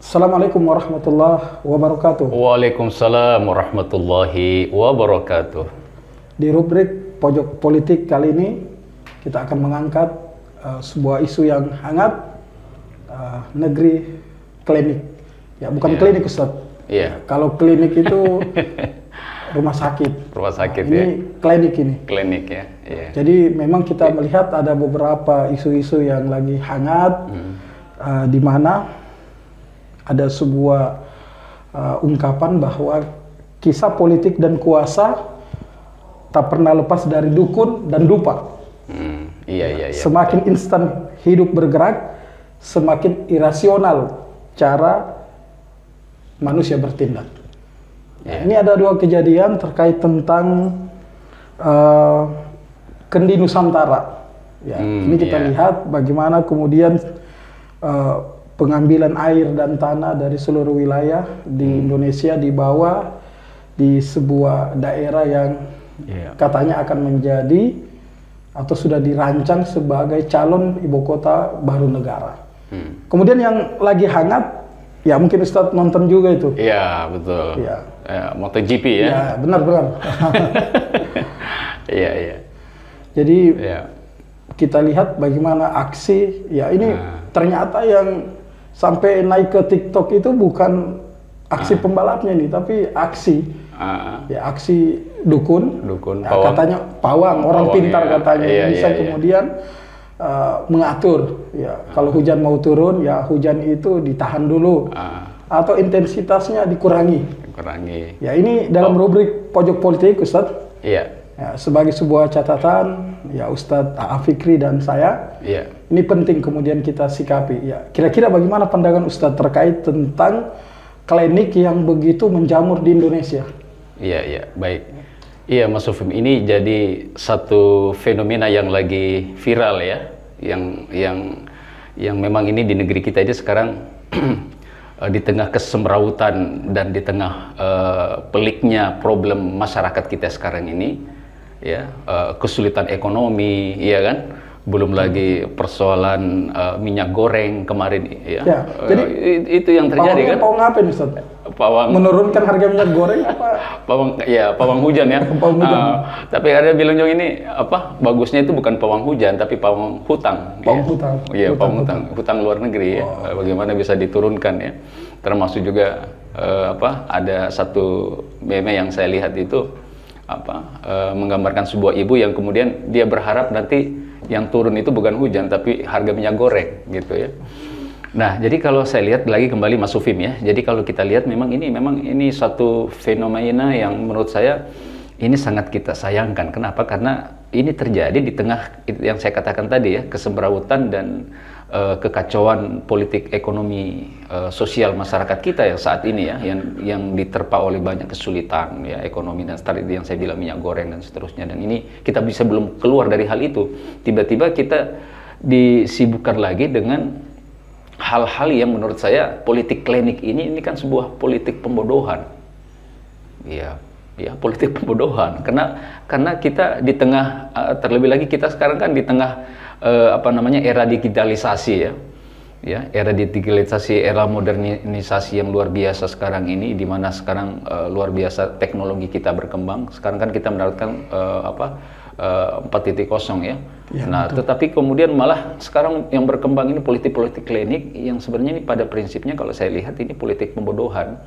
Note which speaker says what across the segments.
Speaker 1: Assalamualaikum warahmatullahi wabarakatuh.
Speaker 2: Waalaikumsalam warahmatullahi wabarakatuh.
Speaker 1: Di rubrik Pojok Politik kali ini kita akan mengangkat sebuah isu yang hangat, negeri klinik. Ya, bukan klinik Ustaz. Kalau klinik itu rumah sakit.
Speaker 2: Rumah sakit
Speaker 1: ini klinik ini.
Speaker 2: Klinik ya.
Speaker 1: Jadi memang kita melihat ada beberapa isu-isu yang lagi hangat, di mana ada sebuah ungkapan bahwa kisah politik dan kuasa tak pernah lepas dari dukun dan dupa. Semakin instan hidup bergerak, semakin irasional cara manusia bertindak. Ini ada dua kejadian terkait tentang Kendi Nusantara. Ini kita lihat bagaimana kemudian pengambilan air dan tanah dari seluruh wilayah di Indonesia dibawa di sebuah daerah yang katanya akan menjadi atau sudah dirancang sebagai calon ibu kota baru negara. Kemudian yang lagi hangat, ya mungkin Ustadz nonton juga itu.
Speaker 2: Iya, betul. MotoGP ya.
Speaker 1: Ya, benar-benar.
Speaker 2: Iya.
Speaker 1: Jadi kita lihat bagaimana aksi, ya ini ternyata yang sampai naik ke TikTok itu bukan aksi pembalapnya nih, tapi aksi aksi dukun ya, katanya pawang, orang pintar katanya bisa kemudian mengatur kalau hujan mau turun ya hujan itu ditahan dulu atau intensitasnya dikurangi. Ya ini dalam rubrik Pojok Politik Ustadz. Ya, sebagai sebuah catatan ya Ustadz A.A. Fikri dan saya, ini penting kemudian kita sikapi. Ya, kira-kira bagaimana pandangan Ustadz terkait tentang klinik yang begitu menjamur di Indonesia?
Speaker 2: Iya, baik. Iya, Mas Sufim, ini jadi satu fenomena yang lagi viral ya, yang memang ini di negeri kita aja sekarang di tengah kesemrautan dan di tengah peliknya problem masyarakat kita sekarang ini. Kesulitan ekonomi, kan, belum lagi persoalan minyak goreng kemarin,
Speaker 1: jadi
Speaker 2: itu yang terjadi kan.
Speaker 1: Pawang apa nih Ustaz? Menurunkan harga minyak goreng apa?
Speaker 2: Pawang hujan ya.
Speaker 1: Pawang hujan.
Speaker 2: Tapi ada bilang juga ini bagusnya itu bukan pawang hujan tapi pawang hutang.
Speaker 1: Hutang.
Speaker 2: Iya, pawang hutang luar negeri. Bagaimana bisa diturunkan ya. Termasuk juga ada satu meme yang saya lihat itu menggambarkan sebuah ibu yang kemudian dia berharap nanti yang turun itu bukan hujan tapi harga minyak goreng gitu ya. Nah, jadi kalau saya lihat lagi kembali Mas Sufim ya. Jadi kalau kita lihat memang ini satu fenomena yang menurut saya ini sangat kita sayangkan. Kenapa? Karena ini terjadi di tengah yang saya katakan tadi ya, kesemrautan dan kekacauan politik ekonomi sosial masyarakat kita yang saat ini ya, yang diterpa oleh banyak kesulitan ya ekonomi dan tadi yang saya bilang minyak goreng dan seterusnya, dan ini kita bisa belum keluar dari hal itu, tiba-tiba kita disibukkan lagi dengan hal-hal yang menurut saya politik klinik ini kan sebuah politik pembodohan ya politik pembodohan karena kita di tengah terlebih lagi kita sekarang kan di tengah era digitalisasi era digitalisasi, era modernisasi yang luar biasa sekarang ini, di mana sekarang luar biasa teknologi kita berkembang. Sekarang kan kita menerapkan 4.0 ya. Nah, betul. Tetapi kemudian malah sekarang yang berkembang ini politik klinik yang sebenarnya ini pada prinsipnya kalau saya lihat ini politik pembodohan,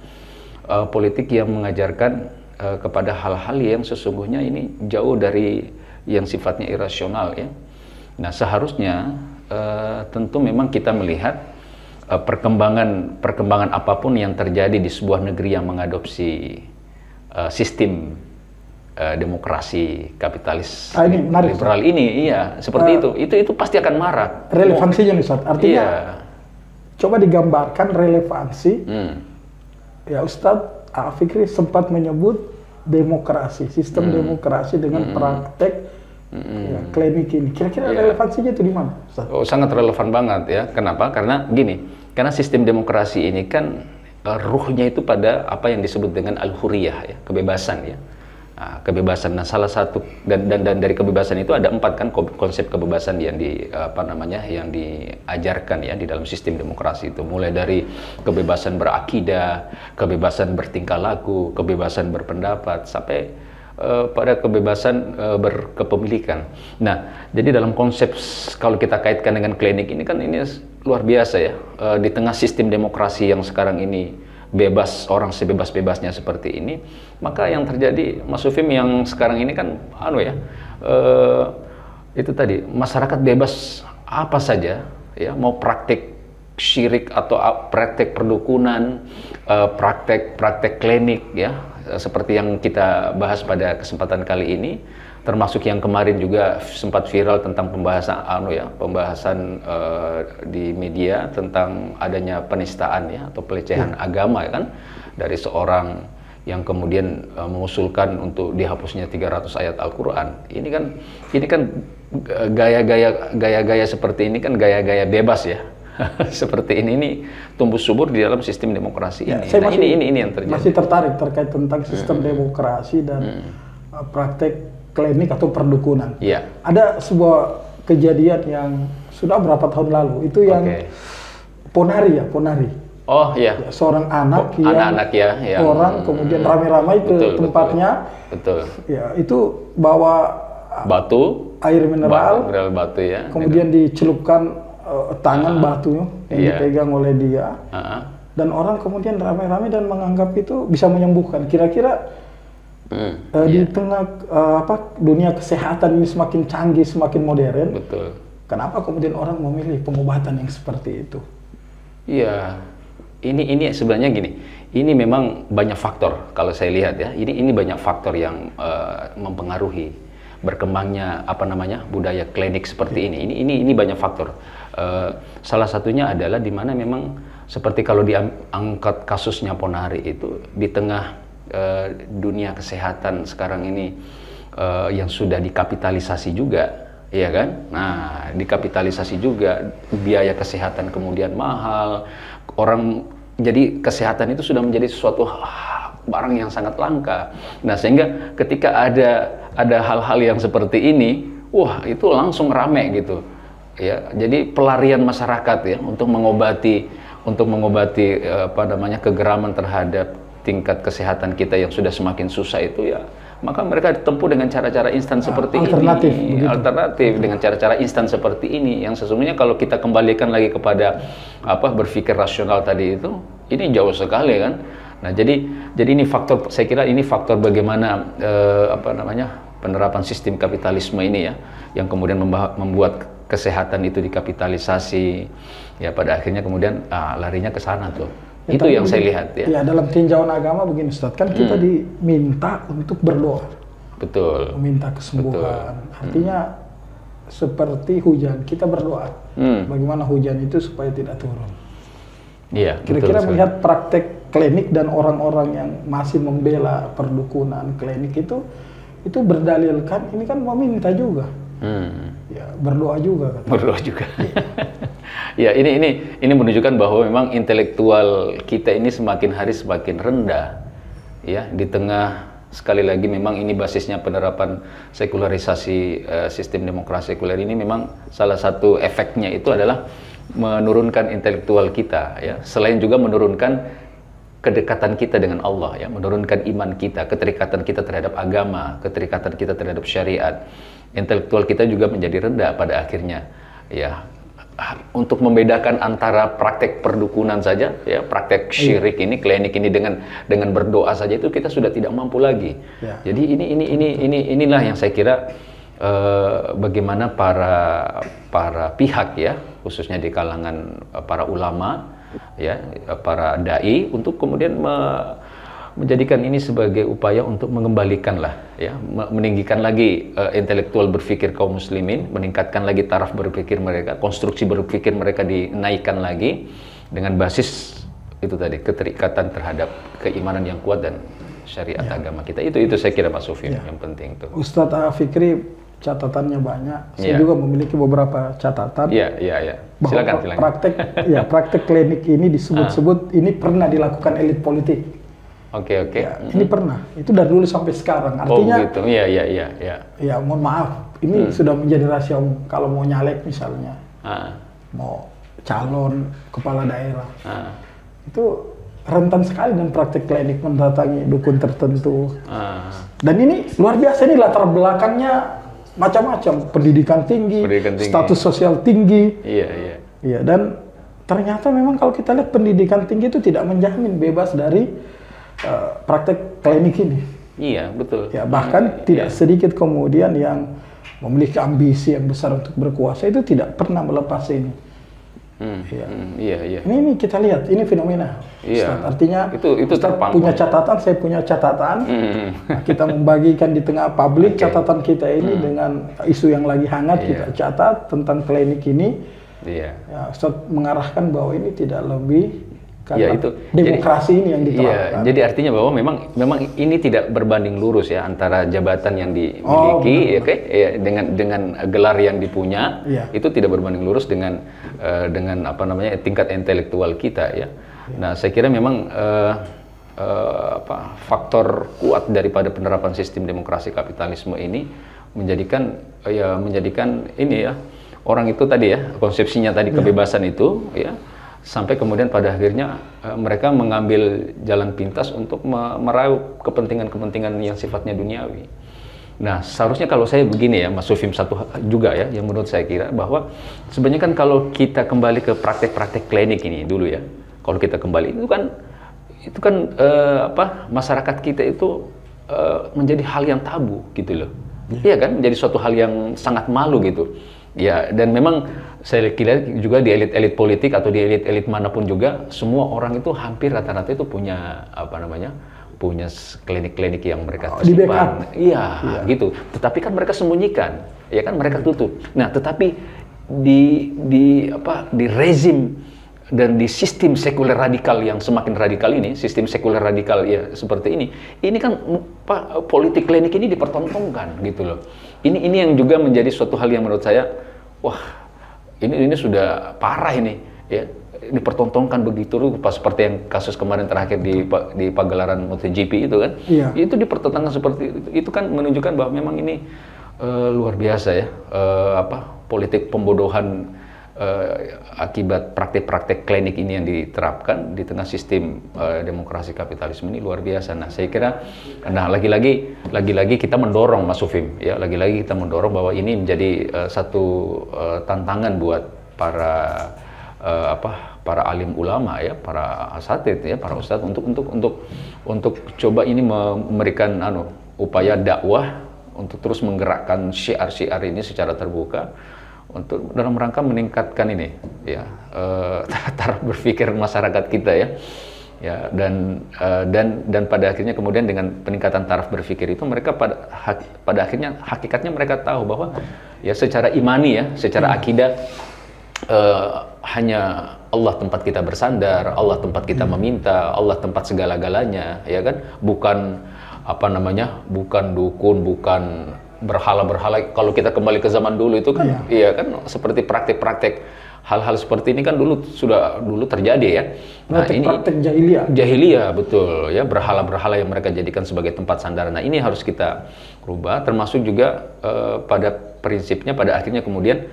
Speaker 2: politik yang mengajarkan kepada hal-hal yang sesungguhnya ini jauh dari yang sifatnya irasional ya. Nah, seharusnya tentu memang kita melihat perkembangan apapun yang terjadi di sebuah negeri yang mengadopsi sistem demokrasi kapitalis liberal ini, seperti itu pasti akan marak.
Speaker 1: Relevansinya nih Ustaz, artinya coba digambarkan relevansi. Ya Ustadz A.A. Fikri sempat menyebut demokrasi, sistem demokrasi dengan praktek klinik ini. Kira-kira relevansinya itu di mana?
Speaker 2: Sangat relevan banget ya. Kenapa? Karena sistem demokrasi ini kan ruhnya itu pada apa yang disebut dengan al-huriyah ya, kebebasan ya. kebebasan. Nah, salah satu dan dari kebebasan itu ada 4 kan konsep kebebasan yang yang diajarkan ya di dalam sistem demokrasi itu, mulai dari kebebasan berakidah, kebebasan bertingkah laku, kebebasan berpendapat, sampai pada kebebasan berkepemilikan. Nah, jadi dalam konsep kalau kita kaitkan dengan klinik ini kan ini luar biasa ya, di tengah sistem demokrasi yang sekarang ini bebas, orang sebebas-bebasnya seperti ini, maka yang terjadi, Mas Sufim, yang sekarang ini kan itu tadi masyarakat bebas apa saja ya, mau praktik syirik atau praktek perdukunan, praktek klinik ya, seperti yang kita bahas pada kesempatan kali ini, termasuk yang kemarin juga sempat viral tentang pembahasan di media tentang adanya penistaan ya atau pelecehan agama ya kan, dari seorang yang kemudian mengusulkan untuk dihapusnya 300 ayat Al-Qur'an. Ini kan gaya-gaya seperti ini kan gaya-gaya bebas ya. Seperti ini tumbuh subur di dalam sistem demokrasi
Speaker 1: ya,
Speaker 2: ini.
Speaker 1: Saya
Speaker 2: ini yang terjadi.
Speaker 1: Masih tertarik terkait tentang sistem demokrasi dan praktek klinik atau perdukunan.
Speaker 2: Iya.
Speaker 1: Ada sebuah kejadian yang sudah berapa tahun lalu, itu yang Ponari.
Speaker 2: Oh iya.
Speaker 1: Ya, seorang anak
Speaker 2: yang
Speaker 1: orang kemudian ramai-ramai ke tempatnya.
Speaker 2: Betul.
Speaker 1: Ya, itu bawa
Speaker 2: batu,
Speaker 1: air mineral
Speaker 2: batu ya.
Speaker 1: Kemudian dicelupkan tangan batunya yang dipegang oleh dia. Dan orang kemudian ramai-ramai dan menganggap itu bisa menyembuhkan. Kira-kira di tengah dunia kesehatan ini semakin canggih, semakin modern,
Speaker 2: betul.
Speaker 1: Kenapa kemudian orang memilih pengobatan yang seperti itu?
Speaker 2: Iya, ini sebenarnya gini, ini memang banyak faktor kalau saya lihat ya. Ini banyak faktor yang mempengaruhi berkembangnya budaya klinik seperti ini. Ini banyak faktor. Salah satunya adalah di mana memang seperti kalau diangkat kasusnya Ponari itu di tengah dunia kesehatan sekarang ini yang sudah dikapitalisasi juga, ya kan? Nah, dikapitalisasi juga, biaya kesehatan kemudian mahal, jadi kesehatan itu sudah menjadi suatu barang yang sangat langka. Nah, sehingga ketika ada hal-hal yang seperti ini, wah itu langsung rame gitu, ya. Jadi pelarian masyarakat ya untuk mengobati kegeraman terhadap tingkat kesehatan kita yang sudah semakin susah itu ya, maka mereka ditempuh dengan cara-cara instan seperti alternatif dengan cara-cara instan seperti ini, yang sesungguhnya kalau kita kembalikan lagi kepada berpikir rasional tadi itu, ini jauh sekali kan. Nah, jadi ini faktor, saya kira ini faktor bagaimana penerapan sistem kapitalisme ini ya, yang kemudian membuat kesehatan itu dikapitalisasi ya, pada akhirnya kemudian larinya ke sana tuh. Ya, itu yang saya lihat ya.
Speaker 1: Ya, dalam tinjauan agama begini Ustaz, kan kita diminta untuk berdoa.
Speaker 2: Betul.
Speaker 1: Meminta kesembuhan. Betul. Artinya seperti hujan, kita berdoa. Bagaimana hujan itu supaya tidak turun.
Speaker 2: Iya.
Speaker 1: Kira-kira melihat praktek klinik dan orang-orang yang masih membela perdukunan klinik itu berdalilkan ini kan meminta juga. Ya, berdoa juga kan.
Speaker 2: Berdoa juga. Ya, ini menunjukkan bahwa memang intelektual kita ini semakin hari semakin rendah. Ya, di tengah sekali lagi memang ini basisnya penerapan sekularisasi sistem demokrasi sekuler ini, memang salah satu efeknya itu adalah menurunkan intelektual kita ya. Selain juga menurunkan kedekatan kita dengan Allah ya, menurunkan iman kita, keterikatan kita terhadap agama, keterikatan kita terhadap syariat. Intelektual kita juga menjadi rendah pada akhirnya ya. Untuk membedakan antara praktek perdukunan saja ya, praktek syirik ini, klinik ini dengan berdoa saja itu kita sudah tidak mampu lagi. Ya. Jadi inilah yang saya kira bagaimana para pihak ya, khususnya di kalangan para ulama ya, para dai, untuk kemudian menjadikan ini sebagai upaya untuk mengembalikan ya, meninggikan lagi intelektual berpikir kaum muslimin, meningkatkan lagi taraf berpikir mereka, konstruksi berpikir mereka dinaikkan lagi dengan basis itu tadi, keterikatan terhadap keimanan yang kuat dan syariat agama kita. Itu saya kira Pak Sufyan yang penting tuh.
Speaker 1: Ustadz Fikri catatannya banyak. Saya juga memiliki beberapa catatan.
Speaker 2: Iya. Silakan.
Speaker 1: Praktek klinik ini disebut-sebut ini pernah dilakukan elit politik.
Speaker 2: Oke.
Speaker 1: Ya, ini pernah. Itu dari dulu sampai sekarang. Artinya,
Speaker 2: gitu. Iya.
Speaker 1: Ya, mohon maaf. Ini sudah menjadi rahasia umum. Kalau mau nyalek misalnya, mau calon kepala daerah, itu rentan sekali dan praktek klinik mendatangi dukun tertentu. Dan ini luar biasa, ini latar belakangnya macam-macam. Pendidikan tinggi, status sosial tinggi. Iya, dan ternyata memang kalau kita lihat pendidikan tinggi itu tidak menjamin bebas dari praktek klinik ini.
Speaker 2: Iya, betul.
Speaker 1: Ya, bahkan tidak sedikit kemudian yang memiliki ambisi yang besar untuk berkuasa itu tidak pernah melepas ini.
Speaker 2: Iya.
Speaker 1: Ini kita lihat, ini fenomena.
Speaker 2: Iya.
Speaker 1: Artinya
Speaker 2: itu
Speaker 1: Ustaz punya catatan, saya punya catatan. Nah, kita membagikan di tengah publik catatan kita ini dengan isu yang lagi hangat kita catat tentang klinik ini. Ya, Ustaz mengarahkan bahwa ini tidak lebih karena itu demokrasi ini yang diterapkan.
Speaker 2: Jadi artinya bahwa memang ini tidak berbanding lurus ya antara jabatan yang dimiliki dengan gelar yang dipunya, itu tidak berbanding lurus dengan tingkat intelektual kita ya. Nah, saya kira memang faktor kuat daripada penerapan sistem demokrasi kapitalisme ini menjadikan ini ya, orang itu tadi ya, konsepsinya tadi kebebasan itu ya, sampai kemudian pada akhirnya mereka mengambil jalan pintas untuk meraup kepentingan-kepentingan yang sifatnya duniawi. Nah, seharusnya kalau saya begini ya, Mas Sufim, satu juga ya, yang menurut saya kira bahwa sebenarnya kan kalau kita kembali ke praktek-praktek klinik ini dulu ya, kalau kita kembali itu kan masyarakat kita itu menjadi hal yang tabu gitu loh, iya kan, menjadi suatu hal yang sangat malu gitu. Ya, dan memang saya kira juga di elit-elit politik atau di elit-elit manapun juga, semua orang itu hampir rata-rata itu punya punya klinik-klinik yang mereka simpan. Iya, gitu. Tetapi kan mereka sembunyikan, ya kan, mereka tutup. Nah, tetapi di rezim dan di sistem sekuler radikal yang semakin radikal ini, sistem sekuler radikal ya seperti ini kan politik klinik ini dipertontonkan gitu loh. Ini yang juga menjadi suatu hal yang menurut saya, wah, ini sudah parah ini ya, dipertontonkan begitu pas seperti yang kasus kemarin terakhir di pagelaran MotoGP itu kan. Itu dipertontonkan seperti itu kan menunjukkan bahwa memang ini luar biasa ya, politik pembodohan akibat praktek-praktek klinik ini yang diterapkan di tengah sistem demokrasi kapitalisme ini luar biasa. Nah, saya kira, lagi-lagi kita mendorong, Mas Sufim, ya, lagi-lagi kita mendorong bahwa ini menjadi satu tantangan buat para alim ulama ya, para asatidz ya, para ustadz untuk coba ini memberikan upaya dakwah untuk terus menggerakkan syiar-syiar ini secara terbuka, untuk dalam rangka meningkatkan ini ya, taraf berpikir masyarakat kita ya, dan pada akhirnya kemudian dengan peningkatan taraf berpikir itu mereka pada akhirnya hakikatnya mereka tahu bahwa ya secara imani ya, secara akidah hanya Allah tempat kita bersandar, Allah tempat kita meminta, Allah tempat segala-galanya, ya kan, bukan bukan dukun, bukan berhala-berhala. Kalau kita kembali ke zaman dulu itu kan, iya kan, seperti praktek-praktek hal-hal seperti ini kan dulu terjadi ya. Nah, ini
Speaker 1: praktek
Speaker 2: jahiliyah betul ya, berhala-berhala yang mereka jadikan sebagai tempat sandar. Nah, ini harus kita rubah, termasuk juga pada prinsipnya pada akhirnya kemudian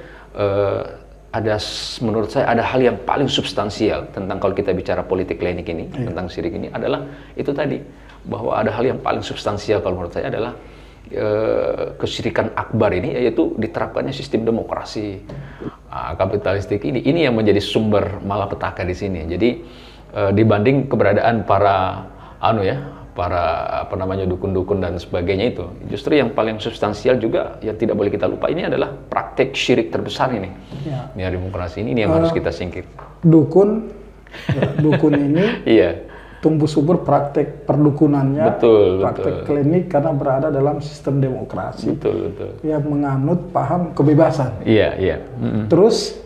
Speaker 2: menurut saya ada hal yang paling substansial tentang kalau kita bicara politik klinik ini, tentang syirik ini adalah itu tadi, bahwa ada hal yang paling substansial kalau menurut saya adalah kesyirikan akbar ini, yaitu diterapkannya sistem demokrasi kapitalistik ini yang menjadi sumber malapetaka di sini. Jadi dibanding keberadaan para dukun-dukun dan sebagainya, itu justru yang paling substansial juga yang tidak boleh kita lupa ini adalah praktek syirik terbesar ini. Ini demokrasi ini yang harus kita singkir.
Speaker 1: Dukun ini tumbuh subur praktek perdukunannya, praktek klinik karena berada dalam sistem demokrasi yang menganut paham kebebasan. Terus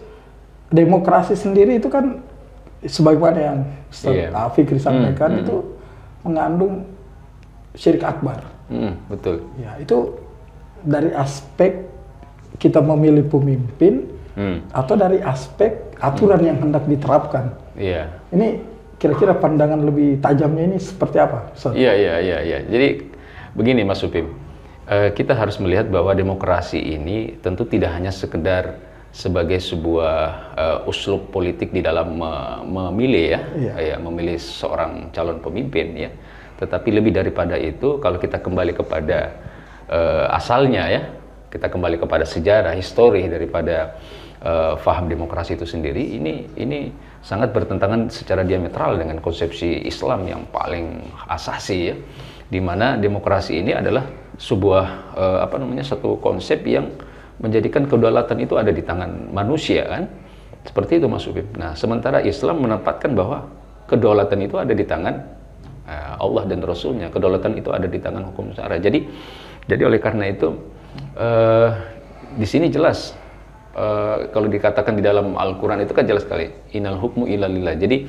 Speaker 1: demokrasi sendiri itu kan sebagaimana yang Ustaz Fikri sampaikan itu mengandung syirik akbar. Ya, itu dari aspek kita memilih pemimpin atau dari aspek aturan yang hendak diterapkan. Ini kira-kira pandangan lebih tajamnya ini seperti apa?
Speaker 2: Iya. Jadi begini Mas Supim, kita harus melihat bahwa demokrasi ini tentu tidak hanya sekedar sebagai sebuah uslub politik di dalam memilih memilih seorang calon pemimpin ya. Tetapi lebih daripada itu, kalau kita kembali kepada asalnya ya, kita kembali kepada sejarah, histori daripada faham demokrasi itu sendiri, ini sangat bertentangan secara diametral dengan konsepsi Islam yang paling asasi ya, di mana demokrasi ini adalah sebuah satu konsep yang menjadikan kedaulatan itu ada di tangan manusia kan, seperti itu Mas Ubib. Nah, sementara Islam menempatkan bahwa kedaulatan itu ada di tangan Allah dan Rasulnya, kedaulatan itu ada di tangan hukum syara. Jadi oleh karena itu di sini jelas kalau dikatakan di dalam Al-Quran itu kan jelas sekali, innal hukmu illa lillah. Jadi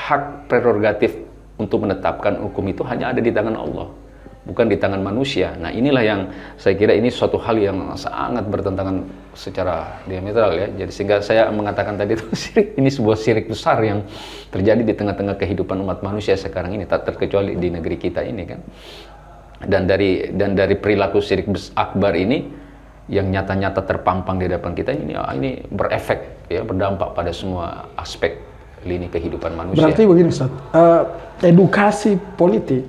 Speaker 2: hak prerogatif untuk menetapkan hukum itu hanya ada di tangan Allah, bukan di tangan manusia. Nah, inilah yang saya kira ini suatu hal yang sangat bertentangan secara diametral ya. Jadi sehingga saya mengatakan tadi itu ini sebuah syirik besar yang terjadi di tengah-tengah kehidupan umat manusia sekarang ini, tak terkecuali di negeri kita ini kan. Dan dari perilaku syirik akbar ini yang nyata-nyata terpampang di hadapan kita ini berefek ya, berdampak pada semua aspek lini kehidupan manusia.
Speaker 1: Berarti begini Ustaz, edukasi politik,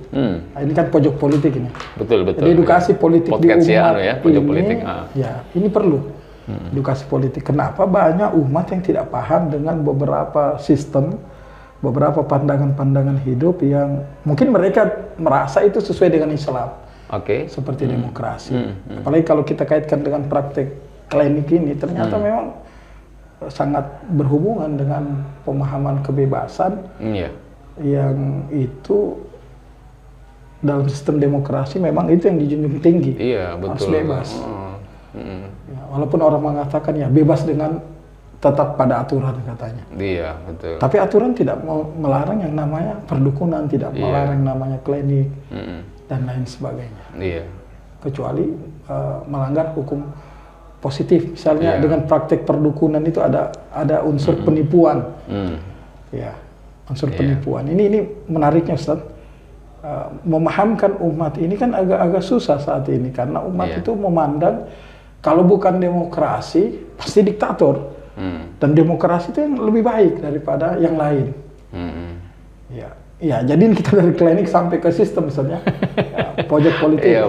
Speaker 1: ini kan pojok politik ini.
Speaker 2: Betul.
Speaker 1: Jadi edukasi politik
Speaker 2: podcast
Speaker 1: di umat
Speaker 2: pojok
Speaker 1: ini,
Speaker 2: politik.
Speaker 1: Ya, ini perlu edukasi politik. Kenapa banyak umat yang tidak paham dengan beberapa sistem, beberapa pandangan-pandangan hidup yang mungkin mereka merasa itu sesuai dengan Islam. Seperti demokrasi. Apalagi kalau kita kaitkan dengan praktek klinik ini, ternyata memang sangat berhubungan dengan pemahaman kebebasan yang itu dalam sistem demokrasi memang itu yang dijunjung tinggi.
Speaker 2: Iya, betul.
Speaker 1: Harus bebas. Ya, walaupun orang mengatakan ya bebas dengan tetap pada aturan katanya.
Speaker 2: Iya, betul.
Speaker 1: Tapi aturan tidak melarang yang namanya perdukunan, tidak melarang namanya klinik dan lain sebagainya.
Speaker 2: Iya.
Speaker 1: Kecuali melanggar hukum positif, misalnya dengan praktek perdukunan itu ada unsur penipuan, ya unsur penipuan. Ini menariknya Ustaz, memahamkan umat ini kan agak susah saat ini karena umat itu memandang kalau bukan demokrasi pasti diktator, dan demokrasi itu yang lebih baik daripada yang lain. Ya, jadi kita dari klinik sampai ke sistem misalnya, pojok politik.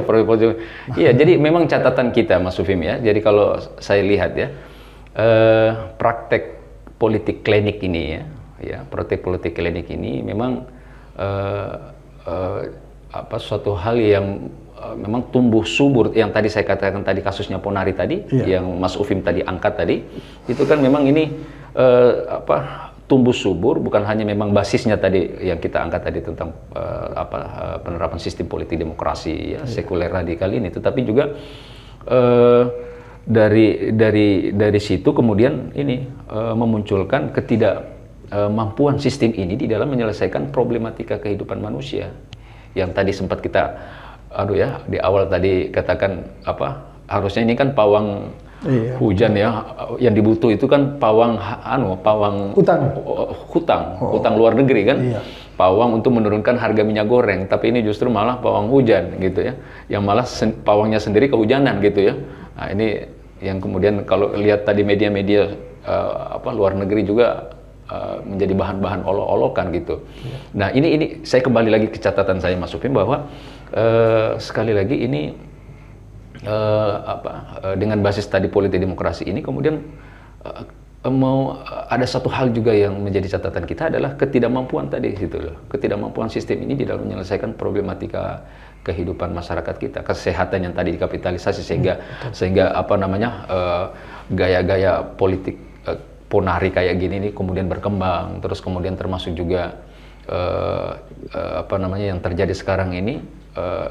Speaker 2: Iya, jadi memang catatan kita Mas Sufim ya. Jadi kalau saya lihat ya, praktek politik klinik ini praktek politik klinik ini memang suatu hal yang memang tumbuh subur. Yang tadi saya katakan tadi kasusnya Ponari tadi, yang Mas Ufim tadi angkat tadi, itu kan memang ini tumbuh subur, bukan hanya memang basisnya tadi yang kita angkat tadi tentang penerapan sistem politik demokrasi sekuler radikal ini, tetapi juga dari situ kemudian ini memunculkan ketidakmampuan sistem ini di dalam menyelesaikan problematika kehidupan manusia yang tadi sempat kita di awal tadi katakan harusnya ini kan pawang hujan ya, yang dibutuh itu kan pawang hutang luar negeri kan, pawang untuk menurunkan harga minyak goreng, tapi ini justru malah pawang hujan gitu ya, yang malah pawangnya sendiri kehujanan gitu ya. Nah, ini yang kemudian kalau lihat tadi media-media luar negeri juga menjadi bahan-bahan olok-olokan gitu. Nah, ini saya kembali lagi ke catatan saya Mas Supim bahwa sekali lagi ini dengan basis tadi politik demokrasi ini kemudian ada satu hal juga yang menjadi catatan kita adalah ketidakmampuan tadi gitu loh, ketidakmampuan sistem ini di dalam menyelesaikan problematika kehidupan masyarakat kita, kesehatan yang tadi dikapitalisasi sehingga gaya-gaya politik Ponari kayak gini nih kemudian berkembang, terus kemudian termasuk juga yang terjadi sekarang ini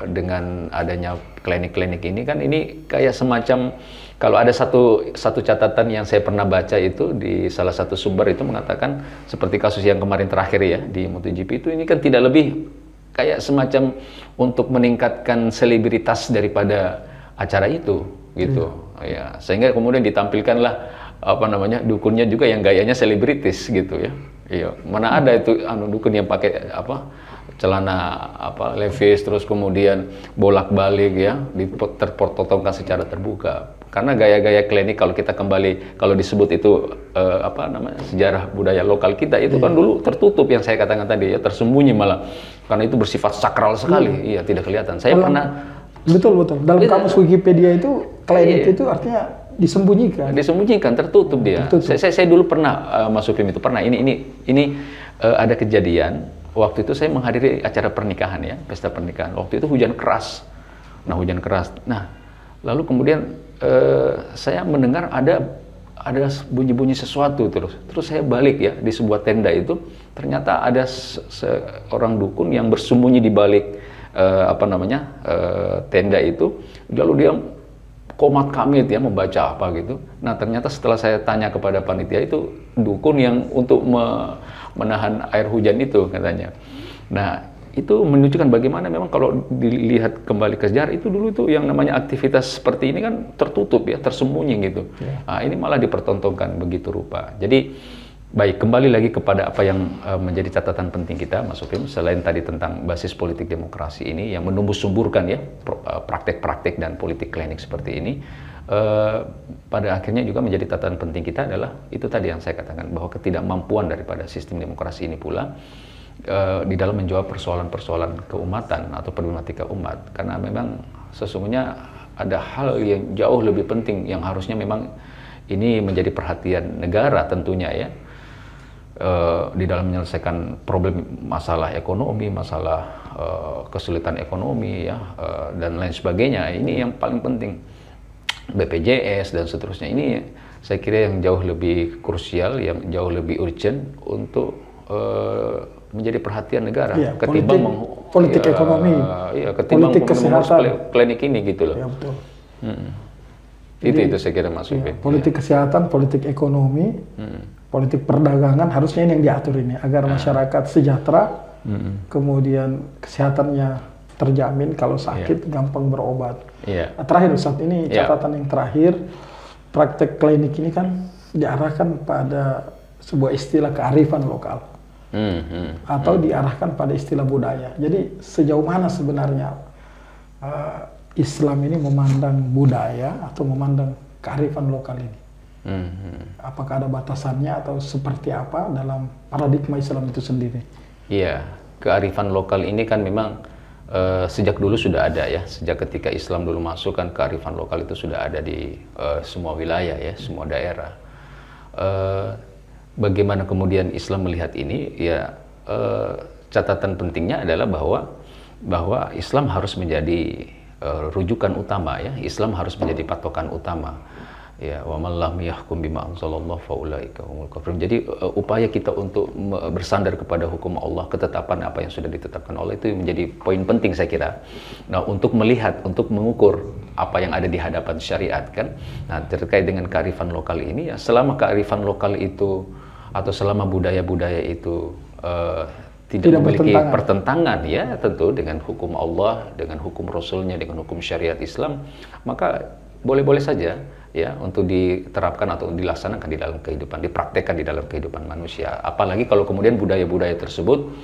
Speaker 2: dengan adanya klinik-klinik ini kan ini kayak semacam, kalau ada satu catatan yang saya pernah baca itu di salah satu sumber itu mengatakan seperti kasus yang kemarin terakhir ya di MotoGP itu, ini kan tidak lebih kayak semacam untuk meningkatkan selebritas daripada acara itu gitu ya, sehingga kemudian ditampilkanlah dukunnya juga yang gayanya selebritis gitu ya. Iya, mana ada itu dukun yang pakai celana levis terus kemudian bolak-balik ya terpotongkan secara terbuka. Karena gaya-gaya klinik kalau kita kembali kalau disebut itu sejarah budaya lokal kita itu kan dulu tertutup yang saya katakan tadi ya, tersembunyi malah karena itu bersifat sakral sekali. Iya, tidak kelihatan. Saya pernah
Speaker 1: betul. Dalam kamus Wikipedia itu klinik itu artinya disembunyikan, tertutup dia. Saya dulu pernah masuk film itu pernah. Ini ada kejadian. Waktu itu saya menghadiri acara pernikahan ya, pesta pernikahan. Waktu itu hujan keras. Nah, lalu kemudian saya mendengar ada bunyi-bunyi sesuatu terus saya balik ya di sebuah tenda itu ternyata ada seorang dukun yang bersembunyi di balik tenda itu, lalu dia komat kamit ya membaca apa gitu. Nah ternyata setelah saya tanya kepada panitia itu dukun yang untuk menahan air hujan itu katanya. Nah itu menunjukkan bagaimana memang kalau dilihat kembali ke sejarah itu dulu itu yang namanya aktivitas seperti ini kan tertutup ya, tersembunyi gitu. Nah, ini malah dipertontonkan begitu rupa. Jadi baik, kembali lagi kepada apa yang menjadi catatan penting kita Mas Sufim, selain tadi tentang basis politik demokrasi ini yang menumbuh suburkan ya praktek-praktek dan politik klinik seperti ini, pada akhirnya juga menjadi catatan penting kita adalah itu tadi yang saya katakan bahwa ketidakmampuan daripada sistem demokrasi ini pula di dalam menjawab persoalan-persoalan keumatan atau problematika umat, karena memang sesungguhnya ada hal yang jauh lebih penting yang harusnya memang ini menjadi perhatian negara tentunya ya, di dalam menyelesaikan problem masalah ekonomi, masalah kesulitan ekonomi ya, dan lain sebagainya. Ini yang paling penting, BPJS dan seterusnya, ini saya kira yang jauh lebih krusial, yang jauh lebih urgent untuk menjadi perhatian negara ketimbang politik ekonomi,
Speaker 2: ketimbang
Speaker 1: politik kesehatan,
Speaker 2: klinik ini gitu loh.
Speaker 1: Ya, betul.
Speaker 2: Itu saya kira Mas Sufim.
Speaker 1: Politik kesehatan, politik ekonomi, politik perdagangan harusnya ini yang diatur ini agar masyarakat sejahtera, kemudian kesehatannya terjamin, kalau sakit gampang berobat. Terakhir saat ini catatan yang terakhir, praktek klinik ini kan diarahkan pada sebuah istilah kearifan lokal. Atau diarahkan pada istilah budaya. Jadi sejauh mana sebenarnya Islam ini memandang budaya atau memandang kearifan lokal ini? Apakah ada batasannya atau seperti apa dalam paradigma Islam itu sendiri?
Speaker 2: Iya, kearifan lokal ini kan memang sejak dulu sudah ada ya. Sejak ketika Islam dulu masuk kan kearifan lokal itu sudah ada di semua wilayah ya, semua daerah. Bagaimana kemudian Islam melihat ini ya, catatan pentingnya adalah bahwa Islam harus menjadi rujukan utama ya, Islam harus menjadi patokan utama ya, wa man lam yahkum bima anzalallahu faulaika humul kafirun. Jadi upaya kita untuk bersandar kepada hukum Allah, ketetapan apa yang sudah ditetapkan Allah, itu menjadi poin penting saya kira. Nah, untuk melihat, untuk mengukur apa yang ada di hadapan syariat kan. Nah, terkait dengan kearifan lokal ini ya, selama kearifan lokal itu atau selama budaya-budaya itu tidak memiliki pertentangan ya tentu dengan hukum Allah, dengan hukum Rasulnya, dengan hukum syariat Islam, maka boleh-boleh saja ya untuk diterapkan atau dilaksanakan di dalam kehidupan, dipraktekkan di dalam kehidupan manusia. Apalagi kalau kemudian budaya-budaya tersebut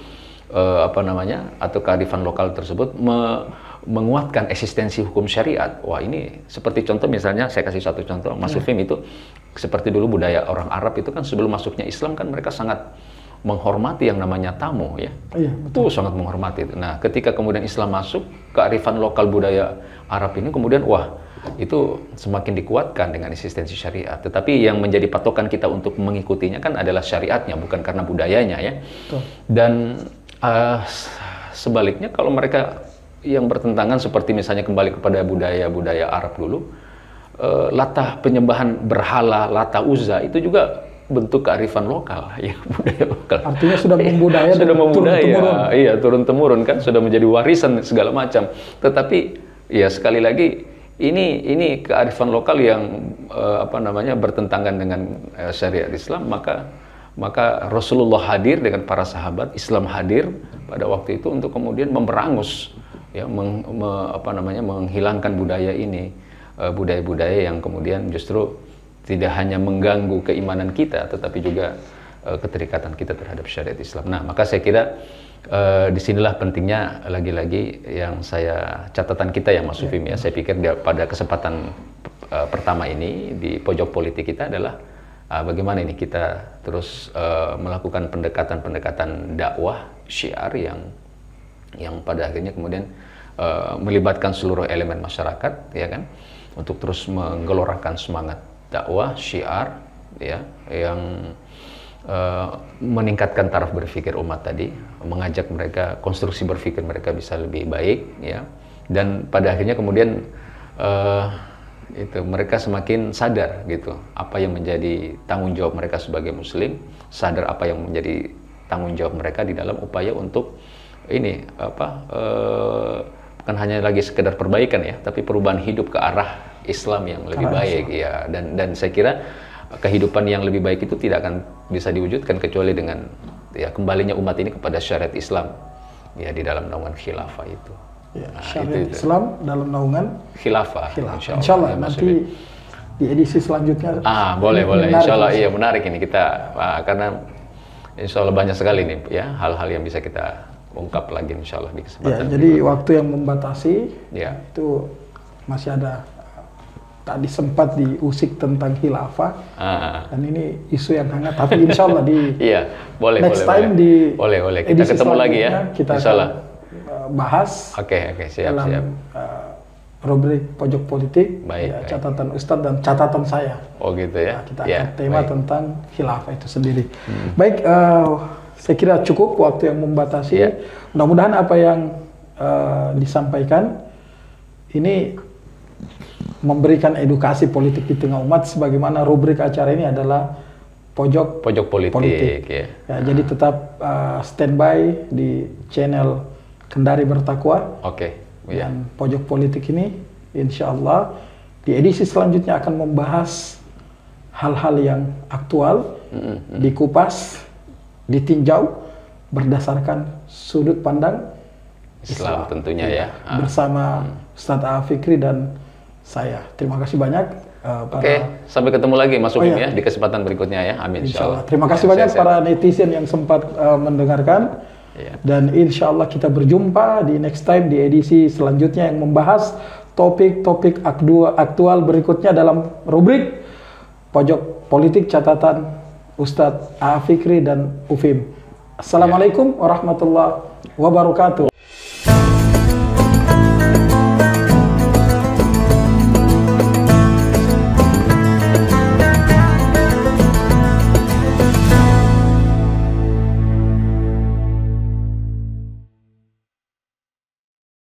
Speaker 2: atau kearifan lokal tersebut menguatkan eksistensi hukum syariat. Wah, ini seperti contoh misalnya, saya kasih satu contoh, Mas Sufim, itu seperti dulu budaya orang Arab itu kan sebelum masuknya Islam kan mereka sangat menghormati yang namanya tamu ya. Itu sangat menghormati. Nah, ketika kemudian Islam masuk, kearifan lokal budaya Arab ini kemudian itu semakin dikuatkan dengan eksistensi syariat. Tetapi yang menjadi patokan kita untuk mengikutinya kan adalah syariatnya, bukan karena budayanya ya. Dan sebaliknya kalau mereka yang bertentangan seperti misalnya kembali kepada budaya Arab dulu, latah penyembahan berhala, Lata Uzza, itu juga bentuk kearifan lokal ya, budaya lokal.
Speaker 1: Artinya sudah membudaya,
Speaker 2: turun temurun kan, sudah menjadi warisan segala macam. Tetapi ya sekali lagi ini kearifan lokal yang bertentangan dengan syariat Islam, maka Rasulullah hadir dengan para sahabat, Islam hadir pada waktu itu untuk kemudian memberangus ya, menghilangkan budaya ini, budaya-budaya yang kemudian justru tidak hanya mengganggu keimanan kita, tetapi juga keterikatan kita terhadap syariat Islam. Nah, maka saya kira disinilah pentingnya lagi-lagi yang catatan kita ya Mas Sufim ya. Saya pikir pada kesempatan pertama ini di pojok politik kita adalah bagaimana ini kita terus melakukan pendekatan dakwah syiar yang pada akhirnya kemudian melibatkan seluruh elemen masyarakat, ya kan, untuk terus menggelorakan semangat dakwah syiar ya yang meningkatkan taraf berpikir umat tadi, mengajak mereka konstruksi berpikir mereka bisa lebih baik ya, dan pada akhirnya kemudian mereka semakin sadar gitu apa yang menjadi tanggung jawab mereka sebagai muslim, sadar apa yang menjadi tanggung jawab mereka di dalam upaya untuk ini bukan hanya lagi sekedar perbaikan ya, tapi perubahan hidup ke arah Islam yang lebih baik ya, dan saya kira kehidupan yang lebih baik itu tidak akan bisa diwujudkan kecuali dengan ya kembalinya umat ini kepada syariat Islam ya di dalam naungan khilafah itu.
Speaker 1: Ya, syariat Islam dalam naungan
Speaker 2: khilafah.
Speaker 1: Insya Allah ya, nanti di edisi selanjutnya.
Speaker 2: Boleh. Insya Allah iya menarik ini kita karena insya Allah banyak sekali nih ya hal-hal yang bisa kita ungkap lagi insya Allah di kesempatan.
Speaker 1: Ya, jadi waktu yang membatasi
Speaker 2: ya.
Speaker 1: Itu masih ada. Tadi sempat diusik tentang khilafah, dan ini isu yang hangat. Tapi insya Allah di next time
Speaker 2: boleh. Kita ketemu lagi ya.
Speaker 1: Kita akan bahas.
Speaker 2: Oke, siap.
Speaker 1: Rubrik pojok politik,
Speaker 2: baik.
Speaker 1: Catatan Ustadz dan catatan saya.
Speaker 2: Oh gitu ya.
Speaker 1: Kita akan tema tentang khilafah itu sendiri. Baik, saya kira cukup waktu yang membatasi. Mudah-mudahan apa yang disampaikan ini memberikan edukasi politik di tengah umat, sebagaimana rubrik acara ini adalah pojok politik. Ya, jadi tetap standby di channel Kendari Bertakwa. Dan pojok politik ini insya Allah di edisi selanjutnya akan membahas hal-hal yang aktual, dikupas, ditinjau berdasarkan sudut pandang
Speaker 2: Islam tentunya ya.
Speaker 1: Bersama Ustadz Afikri dan saya. Terima kasih banyak.
Speaker 2: Sampai ketemu lagi Mas Sufim ya di kesempatan berikutnya ya. Amin insyaallah.
Speaker 1: Terima kasih banyak para netizen yang sempat mendengarkan. Dan insya Allah kita berjumpa di next time di edisi selanjutnya yang membahas topik-topik aktual berikutnya dalam rubrik pojok politik catatan Ustadz Afikri dan Ufim. Assalamualaikum warahmatullahi wabarakatuh.